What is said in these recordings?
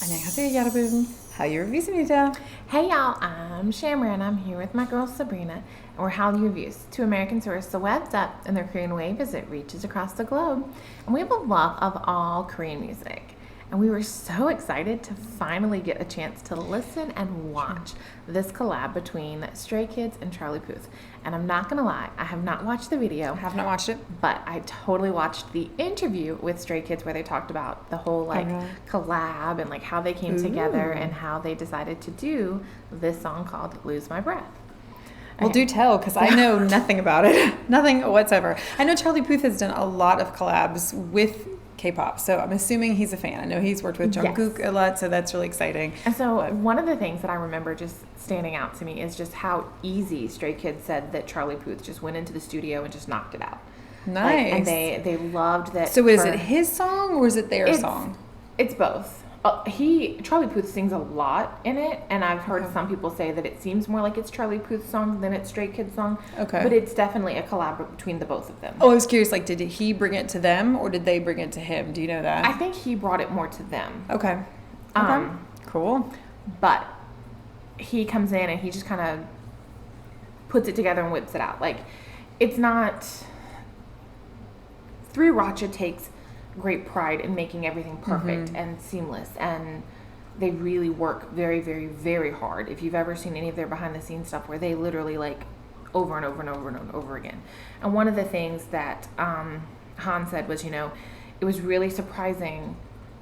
안녕하세요, 여러분. Hallyu Reviews-입니다. Hey y'all, I'm Shamra and I'm here with my girl Sabrina, and we're Hallyu Reviews, two American tourists the web's up and their Korean wave as it reaches across the globe. And we have a love of all Korean music. And we were so excited to finally get a chance to listen and watch this collab between Stray Kids and Charlie Puth. And I'm not gonna lie, I have not watched the video. I have not watched it. But I totally watched the interview with Stray Kids where they talked about the whole collab and like how they came together and how they decided to do this song called Lose My Breath. Well, do tell, because I know nothing about it. Nothing whatsoever. I know Charlie Puth has done a lot of collabs with K-pop, so I'm assuming he's a fan. I know he's worked with Jungkook a lot, so that's really exciting. And so one of the things that I remember just standing out to me is just how easy Stray Kids said that Charlie Puth just went into the studio and just knocked it out. Nice. And they loved that. So is it his song or is it their song? It's both. Charlie Puth sings a lot in it, and I've heard some people say that it seems more like it's Charlie Puth's song than it's Stray Kids' song. Okay. But it's definitely a collab between the both of them. Oh, I was curious, like, did he bring it to them, or did they bring it to him? Do you know that? I think he brought it more to them. Okay. Cool. But he comes in and he just kind of puts it together and whips it out. Like, it's not... Sriracha takes great pride in making everything perfect and seamless, and they really work very, very, very hard. If you've ever seen any of their behind the scenes stuff where they literally like over and over and over and over again. And one of the things that Han said was, it was really surprising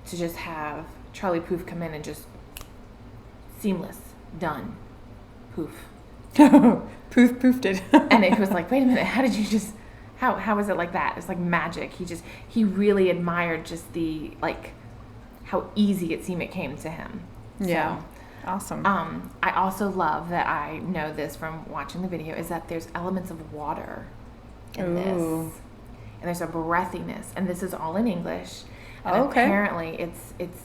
to just have Charlie Puth come in and just seamless, done, poof. Poofed it. And it was like, wait a minute, how did you just... How is it like that? It's like magic. He really admired just the, like, how easy it seemed it came to him. Yeah. So, awesome. I also love that I know this from watching the video is that there's elements of water in this. And there's a breathiness. And this is all in English. And apparently it's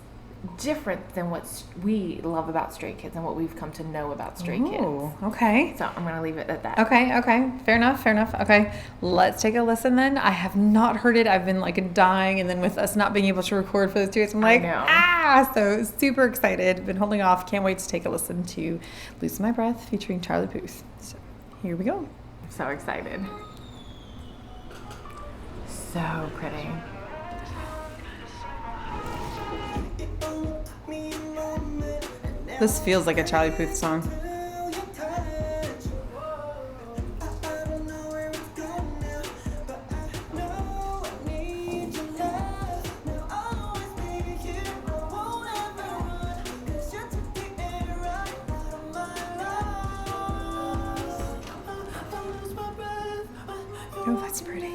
different than what we love about Stray Kids and what we've come to know about Stray Kids. Okay. So I'm going to leave it at that. Okay. Fair enough. Okay. Let's take a listen then. I have not heard it. I've been like dying, and then with us not being able to record for those 2 weeks, I'm like, so super excited. Been holding off. Can't wait to take a listen to Lose My Breath featuring Charlie Puth. So here we go. I'm so excited. So pretty. This feels like a Charlie Puth song. Oh, that's pretty.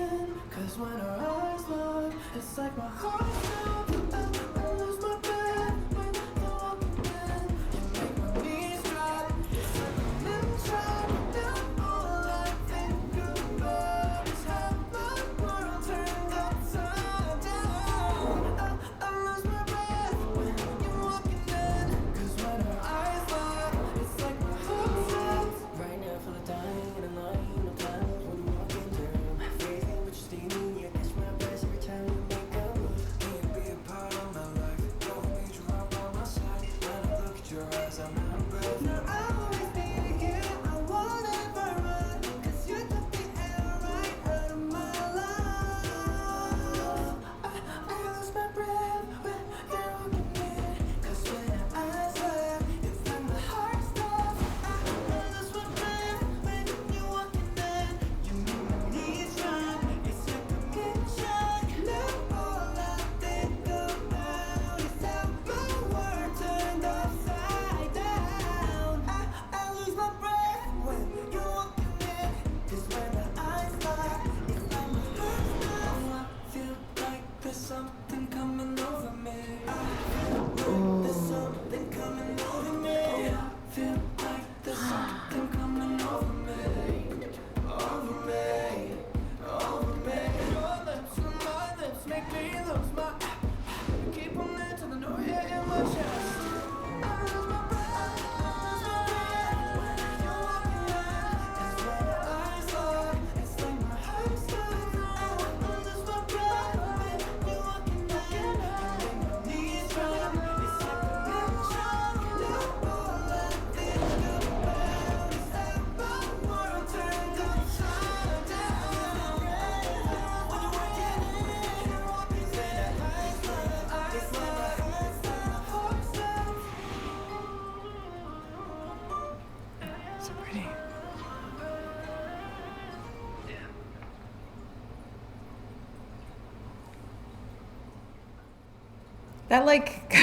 That like,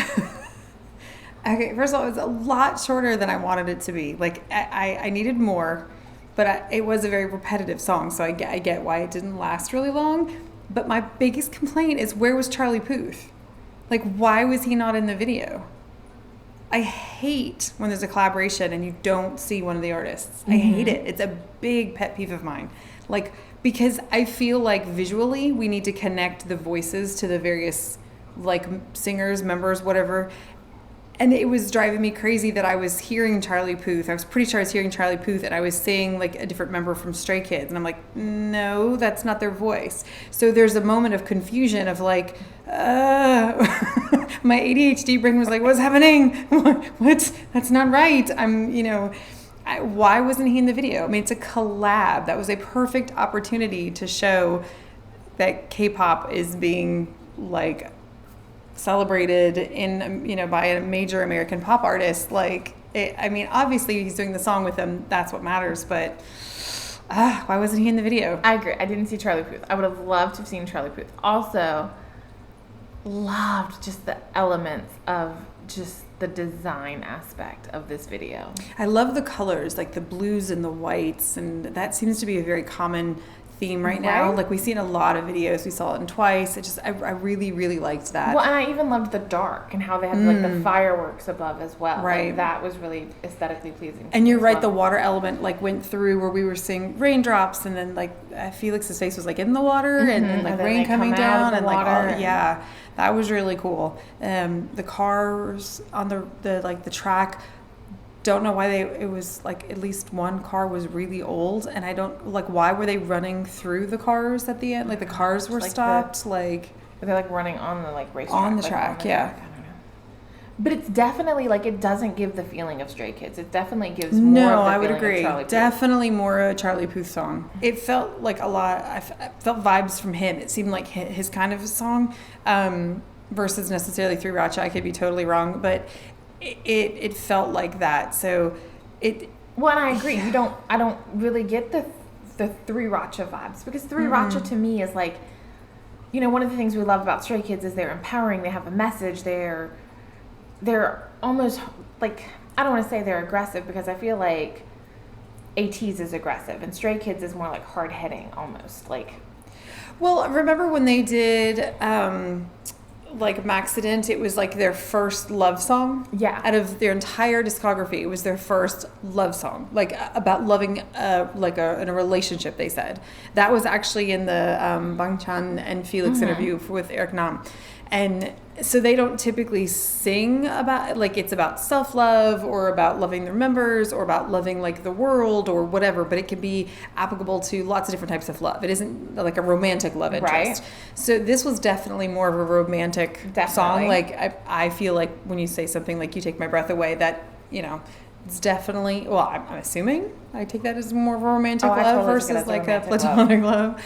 okay, first of all, it was a lot shorter than I wanted it to be. Like I needed more, but it was a very repetitive song, so I get why it didn't last really long. But my biggest complaint is, where was Charlie Puth? Like, why was he not in the video? I hate when there's a collaboration and you don't see one of the artists. I hate it. It's a big pet peeve of mine. Like, because I feel like visually we need to connect the voices to the various like singers, members, whatever. And it was driving me crazy that I was hearing Charlie Puth. I was pretty sure I was hearing Charlie Puth, and I was seeing like a different member from Stray Kids. And I'm like, no, that's not their voice. So there's a moment of confusion of like, my ADHD brain was like, what's happening? What? That's not right. Why wasn't he in the video? I mean, it's a collab. That was a perfect opportunity to show that K-pop is being like celebrated by a major American pop artist. Like, obviously he's doing the song with them. That's what matters. But why wasn't he in the video? I agree. I didn't see Charlie Puth. I would have loved to have seen Charlie Puth. Also, loved just the elements of just the design aspect of this video. I love the colors, like the blues and the whites, and that seems to be a very common theme right now. Like, we see in a lot of videos. We saw it in Twice. I really, really liked that. Well, and I even loved the dark and how they had like the fireworks above as well. Right. Like, that was really aesthetically pleasing. And you're right, the water element like went through where we were seeing raindrops, and then like Felix's face was like in the water, and then like rain coming down, and like that was really cool. The cars on the track. Don't know why it was like at least one car was really old, and I don't like, why were they running through the cars at the end? Like, the cars were like stopped. Were they like running on the like racetrack? On the track, yeah. I don't know. But it's definitely like, it doesn't give the feeling of Stray Kids. It definitely gives more of the I would feeling agree. Of Charlie Puth. Definitely more a Charlie Puth song. It felt like a lot. I felt vibes from him. It seemed like his kind of a song, versus necessarily Three Racha. I could be totally wrong, but it felt like that. So well, and I agree. I don't really get the Three Racha vibes, because Three Racha to me is like, one of the things we love about Stray Kids is they're empowering. They have a message. They're almost like, I don't want to say they're aggressive, because I feel like ATEEZ is aggressive and Stray Kids is more like hard hitting almost like. Well, remember when they did like Maxident? It was like their first love song. Yeah. Out of their entire discography, it was their first love song, like about loving, in a relationship. They said that was actually in the Bang Chan and Felix interview with Eric Nam, and so they don't typically sing about like it's about self-love or about loving their members or about loving like the world or whatever, but it can be applicable to lots of different types of love. It isn't like a romantic love interest. Right. So this was definitely more of a romantic song. Like I feel like when you say something like "You Take My Breath Away," that it's definitely, well, I'm assuming I take that as more of a romantic love totally versus like a platonic love.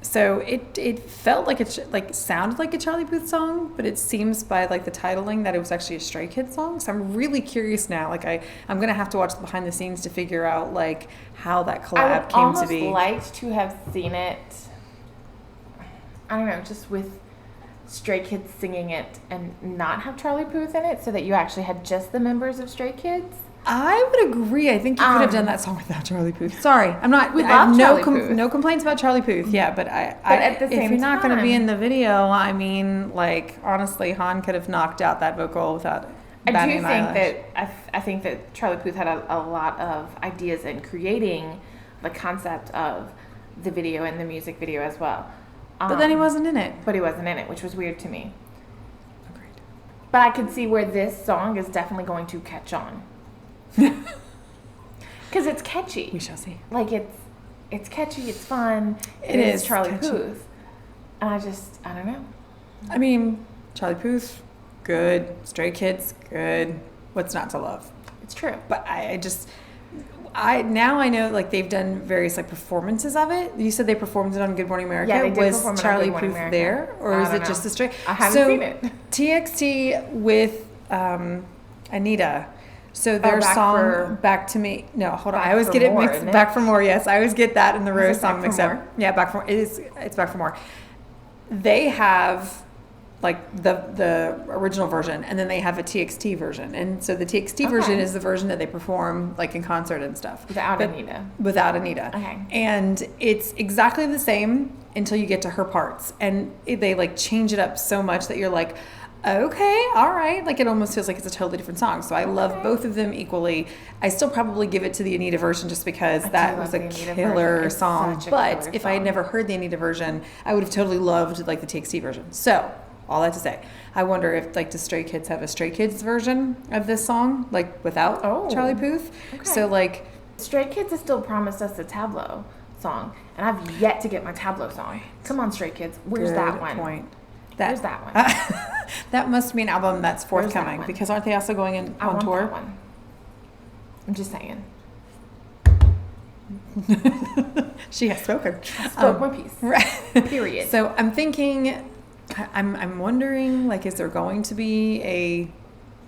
So it felt like it sounded like a Charlie Puth song, but it seems by like the titling that it was actually a Stray Kids song. So I'm really curious now. Like I'm gonna have to watch the behind the scenes to figure out like how that collab came to be. I would almost like to have seen it. I don't know, just with Stray Kids singing it and not have Charlie Puth in it, so that you actually had just the members of Stray Kids. I would agree. I think you could have done that song without Charlie Puth. Sorry, I'm not. We I have love no complaints about Charlie Puth. Yeah, but if you're not going to be in the video, I mean, like honestly, Han could have knocked out that vocal without. I think that Charlie Puth had a lot of ideas in creating the concept of the video and the music video as well. But then he wasn't in it. But he wasn't in it, which was weird to me. Agreed. But I could see where this song is definitely going to catch on. Because it's catchy. We shall see. Like it's catchy, it's fun. It is Charlie catchy. Puth. And I don't know. I mean, Charlie Puth, good. Stray Kids, good. What's not to love? It's true. But now I know like they've done various like performances of it. You said they performed it on Good Morning America. Yeah, they did perform it Charlie on Good Puth there, or is it just a Stray? I haven't seen it. TXT with Anita. So their song "Back to Me." No, hold on. I always get it mixed. "Back for More." Yes, I always get that and the Rose song mixed up. Yeah, "Back for More." It's "Back for More." They have like the original version, and then they have a TXT version. And so the TXT version is the version that they perform like in concert and stuff. Without Anita. Without Anita. Okay. And it's exactly the same until you get to her parts. And they like change it up so much that you're like, okay, all right. Like it almost feels like it's a totally different song. So I love both of them equally. I still probably give it to the Anita version just because that was a killer song. But if I had never heard the Anita version, I would have totally loved like the TXT version. So all that to say, I wonder if like the Stray Kids have a Stray Kids version of this song, like without Charlie Puth. Okay. So like Stray Kids has still promised us a Tableau song, and I've yet to get my Tableau song. Come on, Stray Kids, where's that one? Where's that one? That must be an album that's forthcoming because aren't they also going on tour? That one. I'm just saying. She has spoken. Spoke my piece. Right. Period. So I'm thinking. I'm wondering, like, is there going to be a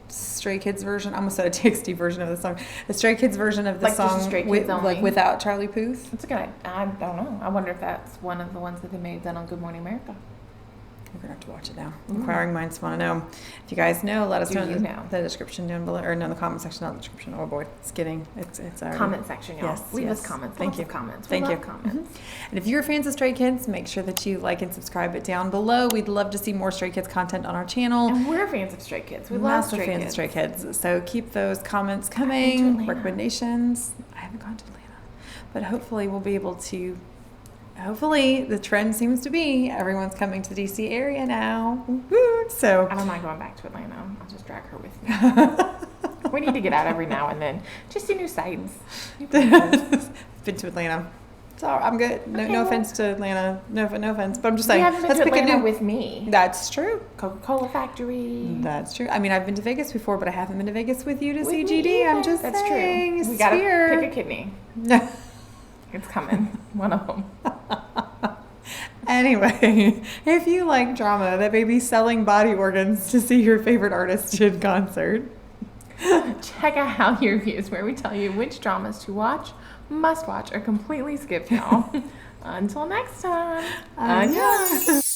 Stray Kids version? I almost said a TXT version of the song. A Stray Kids version of the like song, like without Charlie Puth. That's a good idea. I don't know. I wonder if that's one of the ones that they may have done on Good Morning America. We're gonna have to watch it now. Inquiring minds want to know. If you guys know, let us know in the description down below, or no, in the comment section, not the description. Oh boy, it's our comment section, y'all. Yes, leave us comments. Thank you. Comments. Thank you. Comments. And if you're fans of Stray Kids, make sure that you like and subscribe it down below. We'd love to see more Stray Kids content on our channel. And we're fans of Stray Kids. We love Stray Kids. Fans of Stray Kids. So keep those comments coming. Recommendations. I haven't gone to Atlanta, but hopefully we'll be able to. Hopefully, the trend seems to be everyone's coming to the DC area now. Woo-hoo. So I don't mind going back to Atlanta. I'll just drag her with me. We need to get out every now and then. Just see new sights. Been to Atlanta. So I'm good. No offense to Atlanta. No offense. But I'm just saying. You haven't been to Atlanta with me. That's true. Coca-Cola factory. That's true. I mean, I've been to Vegas before, but I haven't been to Vegas with you to see GD. I'm just saying. That's true. We gotta pick a kidney. It's coming. One of them. Anyway, if you like drama that may be selling body organs to see your favorite artist in concert, check out Hallyu Reviews, where we tell you which dramas to watch, must watch, or completely skip, y'all. Until next time. Adios.